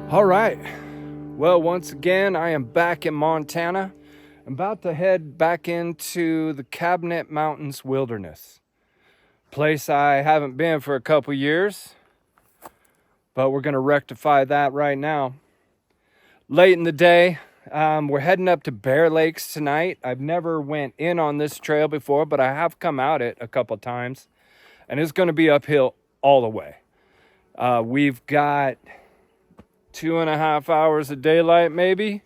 All right. Well, once again, I am back in Montana. I'm about to head back into the Cabinet Mountains Wilderness. Place I haven't been for a couple years, but we're going to rectify that right now. Late in the day, we're heading up to Bear Lakes tonight. I've never went in on this trail before, but I have come out it a couple times, and it's going to be uphill all the way. We've got 2.5 hours of daylight maybe,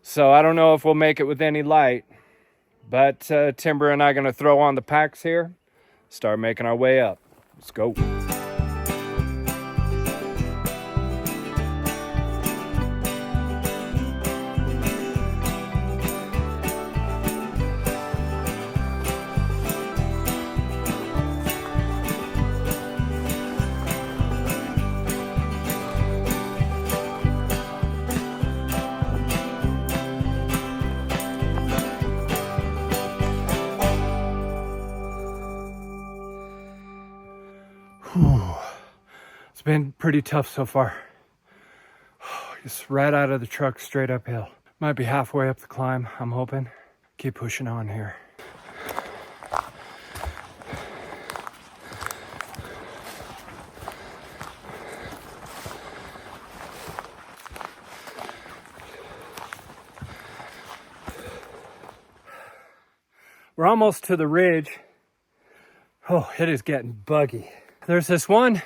so I don't know if we'll make it with any light, but Timber and I are going to throw on the packs here, start making our way up. Let's go. It's been pretty tough so far. Just right out of the truck, straight uphill. Might be halfway up the climb, I'm hoping. Keep pushing on here. We're almost to the ridge. Oh, it is getting buggy. There's this one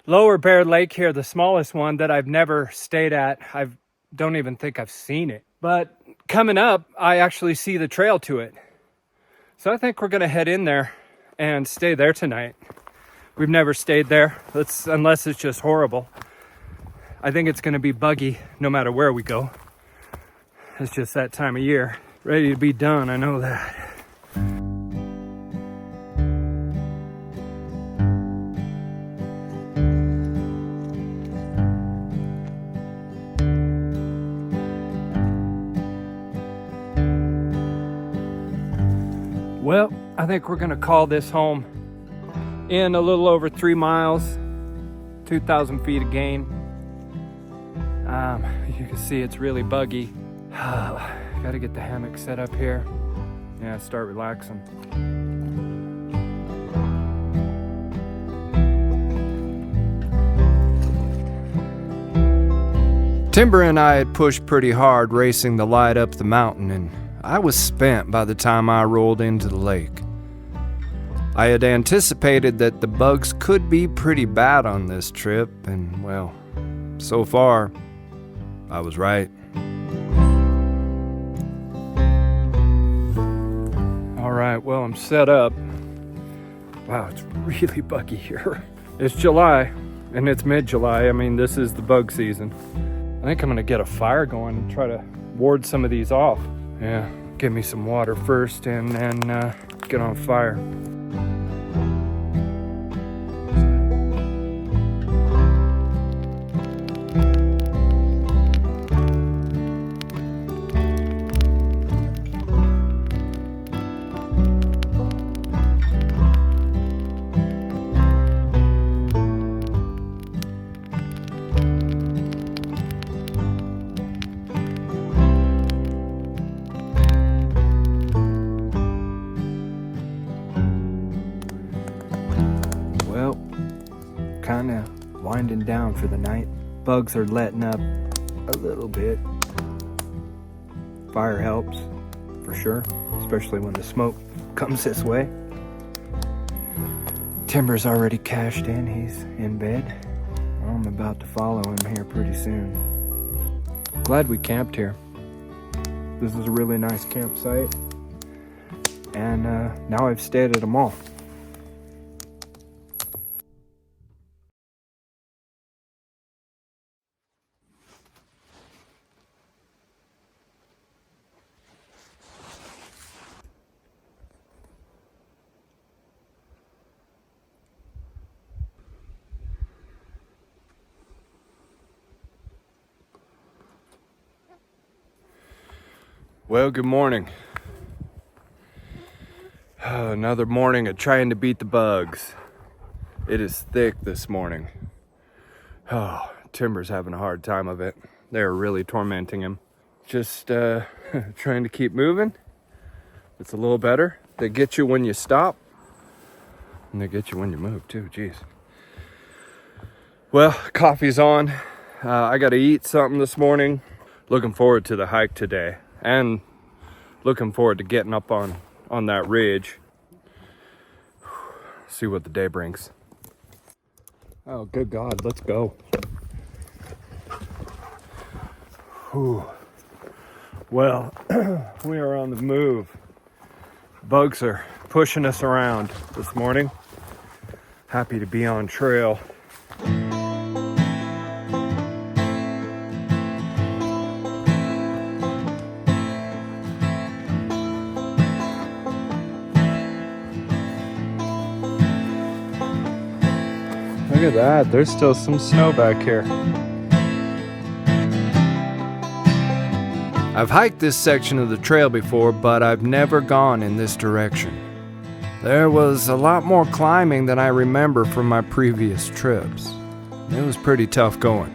lower Bear Lake here, the smallest one that I've never stayed at. I don't even think I've seen it. But coming up, I actually see the trail to it. So I think we're gonna head in there and stay there tonight. We've never stayed there, unless it's just horrible. I think it's gonna be buggy no matter where we go. It's just that time of year. Ready to be done, I know that. Well, I think we're gonna call this home in a little over 3 miles, 2,000 feet of gain. You can see it's really buggy. Gotta get the hammock set up here. Yeah, start relaxing. Timber and I had pushed pretty hard racing the light up the mountain, and I was spent by the time I rolled into the lake. I had anticipated that the bugs could be pretty bad on this trip, and well, so far, I was right. All right, well, I'm set up. Wow, it's really buggy here. It's July, and it's mid-July. I mean, this is the bug season. I think I'm gonna get a fire going and try to ward some of these off. Yeah, give me some water first and then get on fire. Kind of winding down for the night. Bugs are letting up a little bit. Fire helps, for sure, especially when the smoke comes this way. Timber's already cashed in, he's in bed. I'm about to follow him here pretty soon. Glad we camped here. This is a really nice campsite, and now I've stayed at them all. Well, good morning. Another morning of trying to beat the bugs. It is thick this morning. Timber's having a hard time of it. They're really tormenting him. Just trying to keep moving. It's a little better. They get you when you stop, and they get you when you move too. Jeez. Well, coffee's on. I got to eat something this morning. Looking forward to the hike today, and looking forward to getting up on that ridge. See what the day brings. Oh, good God, let's go. Whew. Well, we are on the move. Bugs are pushing us around this morning. Happy to be on trail. Look at that, there's still some snow back here. I've hiked this section of the trail before, but I've never gone in this direction. There was a lot more climbing than I remember from my previous trips. It was pretty tough going.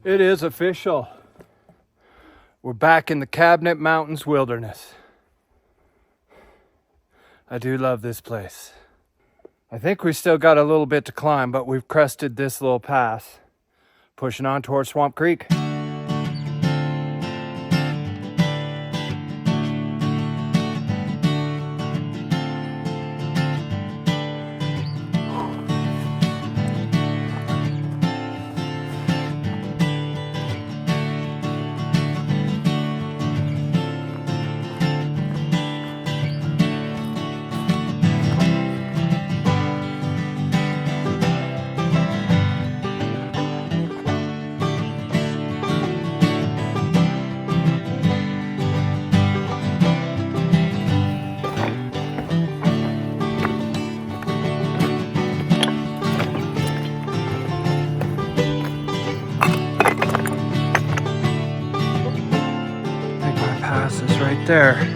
It is official. We're back in the Cabinet Mountains wilderness. I do love this place. I think we still got a little bit to climb, but we've crested this little pass, pushing on towards Swamp Creek. Right there.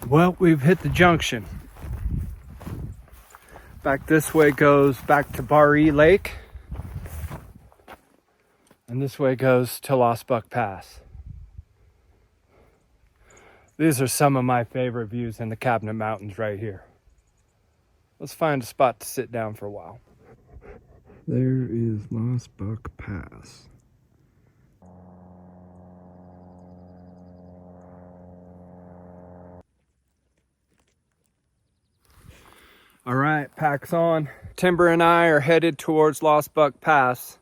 Well, we've hit the junction. Back this way goes back to Upper Geiger Lake. And this way goes to Lost Buck Pass. These are some of my favorite views in the Cabinet Mountains right here. Let's find a spot to sit down for a while. There is Lost Buck Pass. All right, pack's on. Timber and I are headed towards Lost Buck Pass.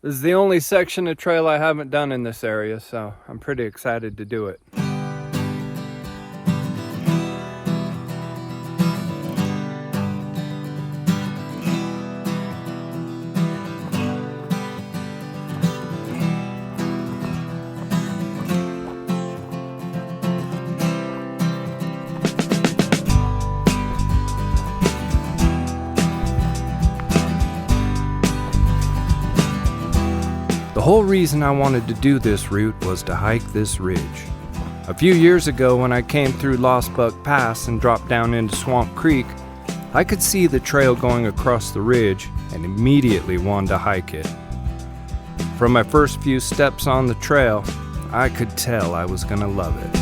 This is the only section of trail I haven't done in this area, so I'm pretty excited to do it. The whole reason I wanted to do this route was to hike this ridge. A few years ago when I came through Lost Buck Pass and dropped down into Swamp Creek, I could see the trail going across the ridge and immediately wanted to hike it. From my first few steps on the trail, I could tell I was gonna love it.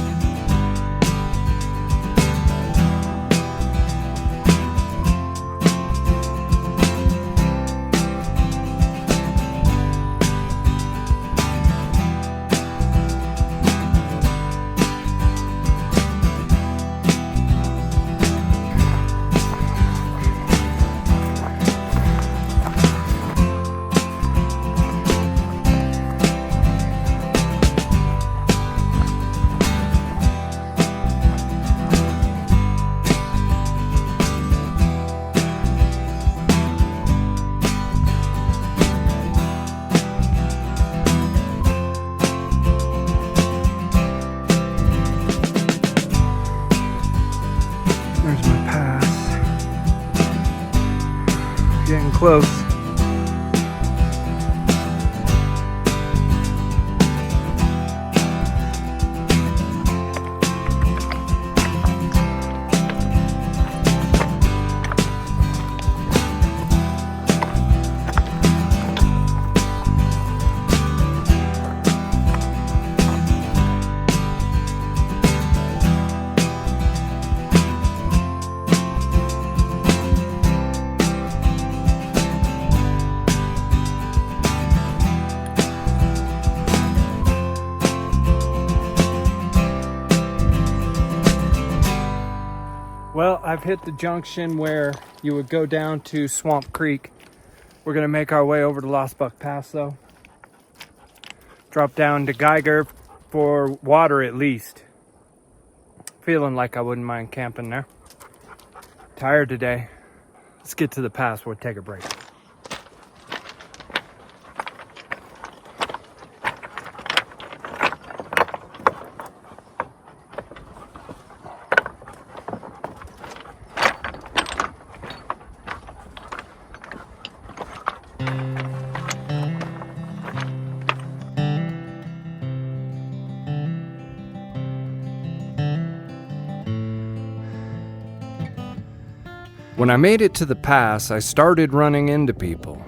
close. Well, I've hit the junction where you would go down to Swamp Creek. We're gonna make our way over to Lost Buck Pass though. Drop down to Geiger for water at least. Feeling like I wouldn't mind camping there. Tired today. Let's get to the pass, we'll take a break. When I made it to the pass, I started running into people.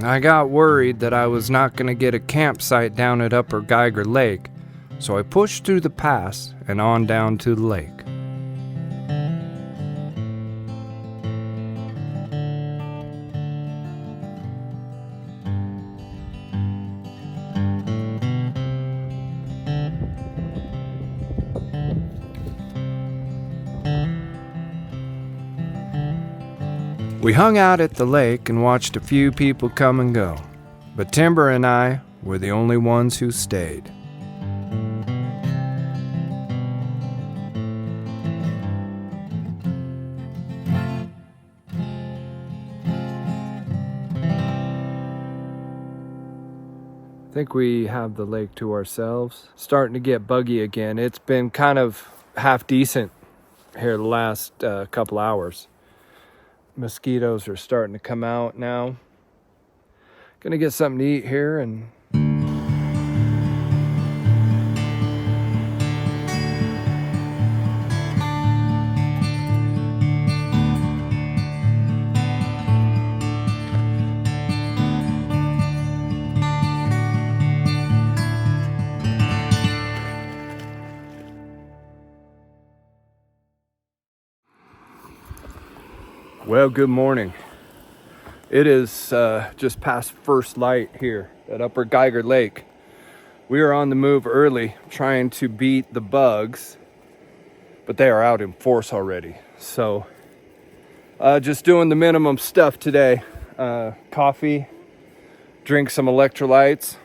I got worried that I was not going to get a campsite down at Upper Geiger Lake, so I pushed through the pass and on down to the lake. We hung out at the lake and watched a few people come and go, but Timber and I were the only ones who stayed. I think we have the lake to ourselves. Starting to get buggy again. It's been kind of half decent here the last couple hours. Mosquitoes are starting to come out now. Gonna get something to eat here and well, good morning. It is just past first light here at Upper Geiger Lake. We are on the move early, trying to beat the bugs, but they are out in force already. So just doing the minimum stuff today. Coffee, drink some electrolytes,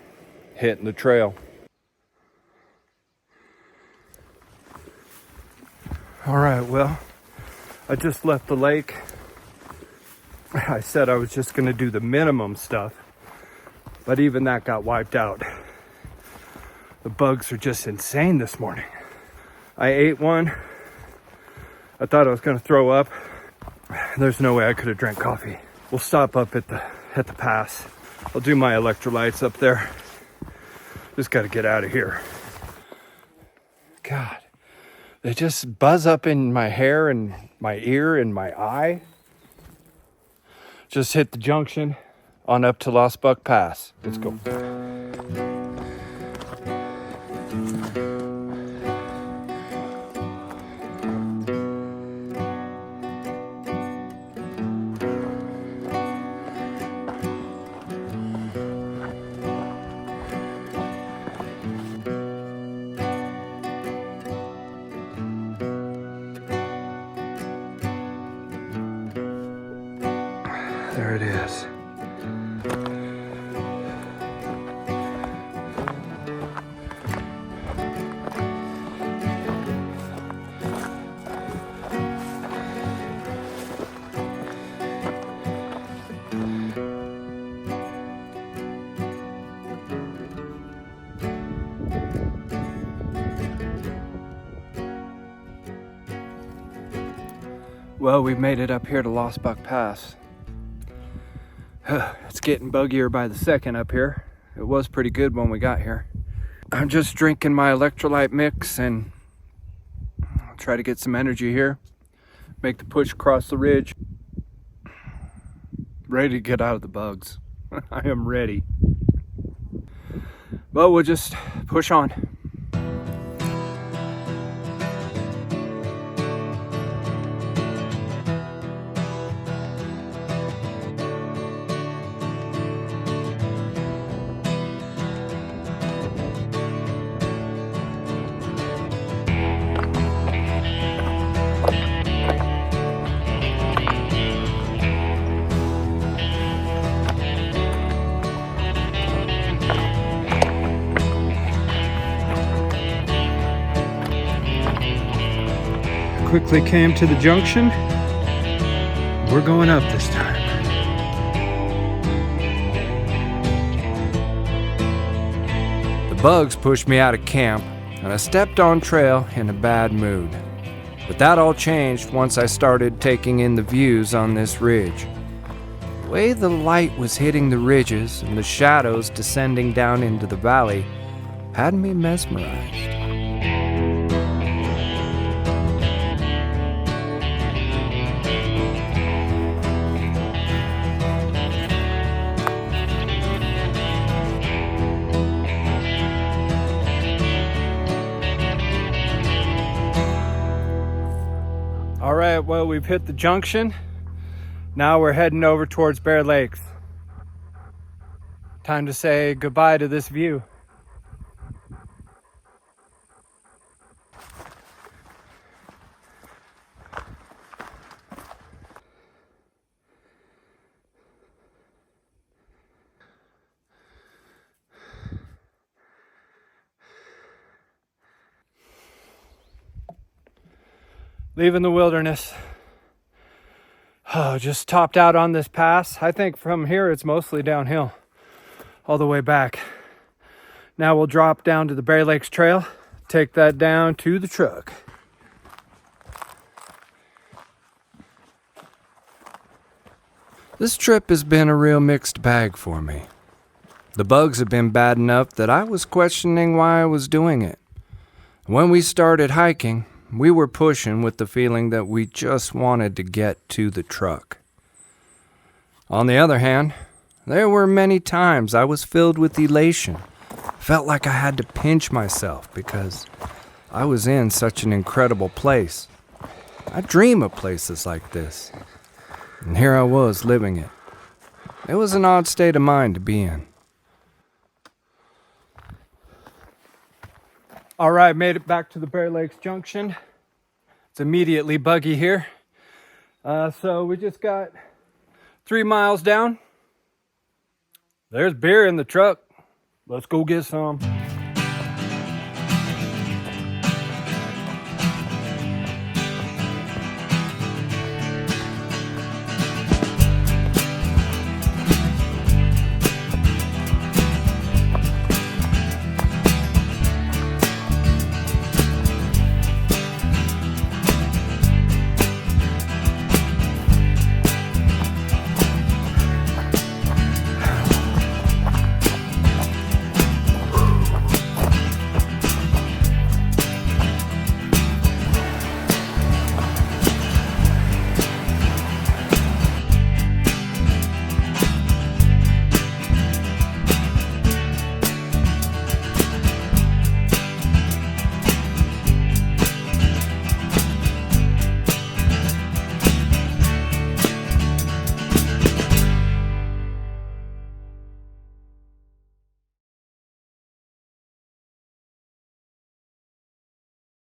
hitting the trail. All right, well, I just left the lake. I said I was just gonna do the minimum stuff, but even that got wiped out. The bugs are just insane this morning. I ate one. I thought I was gonna throw up. There's no way I could have drank coffee. We'll stop up at the pass. I'll do my electrolytes up there. Just gotta get out of here. God, they just buzz up in my hair and my ear and my eye. Just hit the junction on up to Lost Buck Pass. Let's go. There it is. Well, we've made it up here to Lost Buck Pass. It's getting buggier by the second up here. It was pretty good when we got here. I'm just drinking my electrolyte mix and I'll try to get some energy here. Make the push across the ridge. Ready to get out of the bugs. I am ready. But we'll just push on. Quickly came to the junction. We're going up this time. The bugs pushed me out of camp and I stepped on trail in a bad mood. But that all changed once I started taking in the views on this ridge. The way the light was hitting the ridges and the shadows descending down into the valley had me mesmerized. All right, well, we've hit the junction. Now we're heading over towards Bear Lakes. Time to say goodbye to this view. Leaving the wilderness. Oh, just topped out on this pass. I think from here it's mostly downhill all the way back. Now we'll drop down to the Bear Lakes Trail, take that down to the truck. This trip has been a real mixed bag for me. The bugs have been bad enough that I was questioning why I was doing it. When we started hiking, we were pushing with the feeling that we just wanted to get to the truck. On the other hand, there were many times I was filled with elation. Felt like I had to pinch myself because I was in such an incredible place. I dream of places like this. And here I was living it. It was an odd state of mind to be in. All right, made it back to the Bear Lakes Junction. It's immediately buggy here. So we just got 3 miles down. There's beer in the truck. Let's go get some.